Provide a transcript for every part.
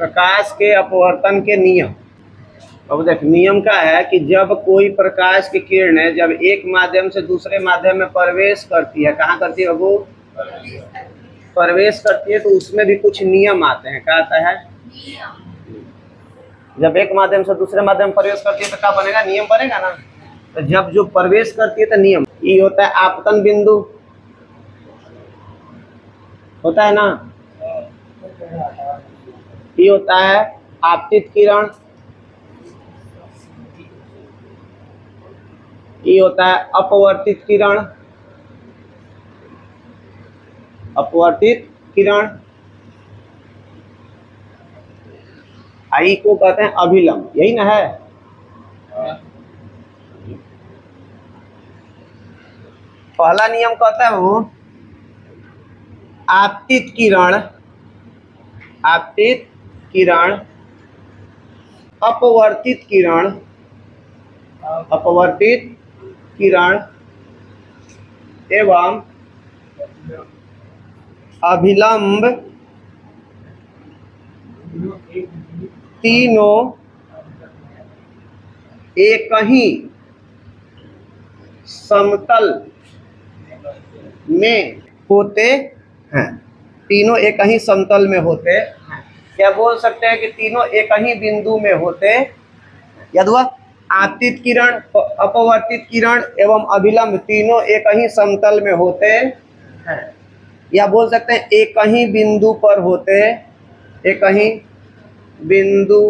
प्रकाश के अपवर्तन के नियम। अब देख नियम क्या है कि जब कोई प्रकाश की किरणें जब एक माध्यम से दूसरे माध्यम में प्रवेश करती है, कहाँ करती है बाबू? प्रवेश करती है, तो उसमें भी कुछ नियम आते हैं। क्या आता है? जब एक माध्यम से दूसरे माध्यम में प्रवेश करती है तो क्या बनेगा? नियम बनेगा ना। तो जब जो प्रवेश करती है तो नियम ये होता है। आपतन बिंदु होता है ना, ये होता है आपतित किरण, ये होता है अपवर्तित किरण, अपवर्तित किरण, आई को कहते हैं अभिलंब, यही ना है। पहला नियम कहता है वो आपतित किरण, आपतित किरण, अपवर्तित किरण, अपवर्तित किरण एवं अभिलंब तीनों एक ही समतल में होते हैं। तीनों एक ही समतल में होते हैं। क्या बोल सकते हैं कि तीनों एक ही बिंदु में होते? याद हुआ? आपतित किरण, अपवर्तित किरण एवं अभिलंब तीनों एक ही समतल में होते हैं। या बोल सकते हैं एक ही बिंदु पर होते, एक ही बिंदु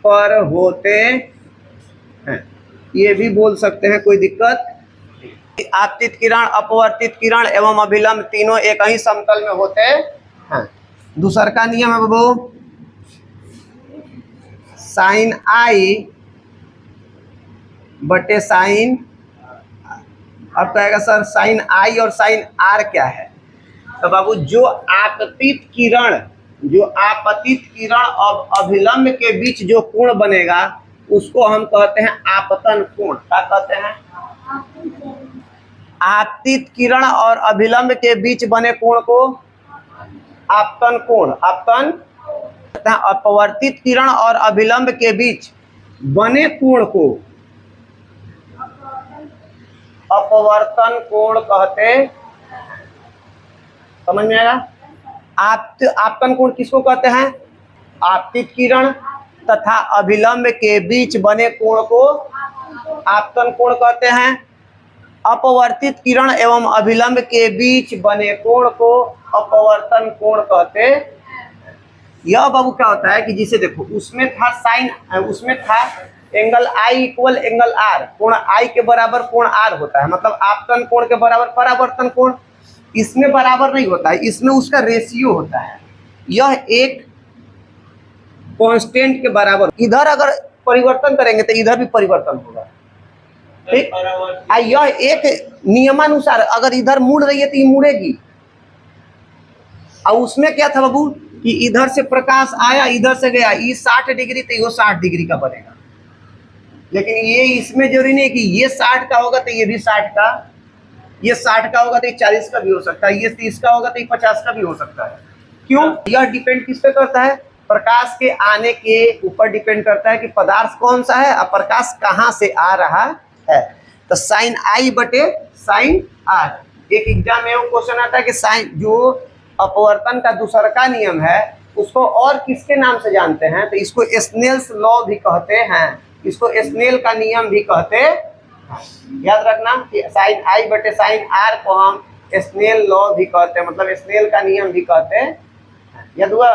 पर होते हैं, ये भी बोल सकते हैं, कोई दिक्कत। आपतित किरण, अपवर्तित किरण एवं अभिलंब तीनों एक ही समतल में होते हैं। दूसरा का नियम है बाबू साइन आई बटे साइन, अब कहेगा सर साइन आई और साइन आर क्या है? तो बाबू जो आपतित किरण, जो आपतित किरण और अभिलंब के बीच जो कोण बनेगा उसको हम कहते हैं आपतन कोण। क्या कहते हैं? आपतित किरण और अभिलंब के बीच बने कोण को आपतन कोण, आपतन। अपवर्तित किरण और अभिलंब के बीच बने कोण को अपवर्तन कोण कहते। समझ में आएगा? आपतन कोण किसको कहते हैं? आपतित किरण तथा अभिलंब के बीच बने कोण को आपतन कोण कहते हैं। अपवर्तित किरण एवं अभिलंब के बीच बने कोण को अपवर्तन कोण कहते। यह बाबू क्या होता है कि जिसे देखो उसमें था साइन, उसमें था angle i equal angle r, कोण आई के बराबर कोण आर होता है, मतलब आपतन कोण के बराबर परावर्तन कोण। इसमें बराबर नहीं होता है, इसमें उसका रेशियो होता है। यह एक कांस्टेंट के बराबर, इधर अगर परिवर्तन करेंगे तो इधर भी परिवर्तन होगा, ठीक। यह एक नियमानुसार अगर इधर मुड़ रही है तो ये मुड़ेगी। और उसमें क्या था बाबू कि इधर से प्रकाश आया, इधर से गया, ये 60 डिग्री तो ये 60 डिग्री का बनेगा। लेकिन ये इसमें जरूरी नहीं कि ये 60 का होगा तो ये भी 60 का, ये 60 का होगा तो ये 40 का भी हो सकता है, ये 30 का होगा तो ये 50 का भी हो सकता है। क्यों? यह डिपेंड किस पे करता है? प्रकाश के आने के ऊपर डिपेंड करता है कि पदार्थ कौन सा है और प्रकाश कहाँ से आ रहा है। तो साइन आई बटे साइन आर। एक एग्जाम में वो क्वेश्चन आता है कि साइन, जो अपवर्तन का दूसरा का नियम है उसको और किसके नाम से जानते हैं? तो इसको स्नेल्स लॉ भी कहते हैं, इसको स्नेल का नियम भी कहते हैं। याद रखना कि साइन आई बटे साइन आर को हम स्नेल लॉ भी कहते हैं, मतलब स्नेल का नियम भी कहते हैं। याद हुआ?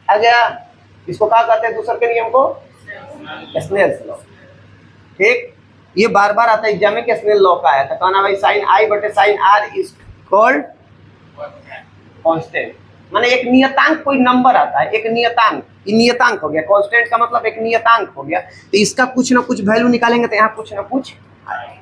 आ गया? इसको क्या कहते हैं दूसरे के नियम को? Snell's law. ठीक, ये बार बार आता है एग्जाम में कि स्नेल लॉ का है। तो कहना भाई साइन आई बटे sine r is called constant, माने एक नियतांक, कोई नंबर आता है, एक नियतांक, ये नियतांक हो गया। कांस्टेंट का मतलब एक नियतांक हो गया। तो इसका कुछ ना कुछ वैल्यू निकालेंगे तो यहाँ कुछ ना कुछ आएगा।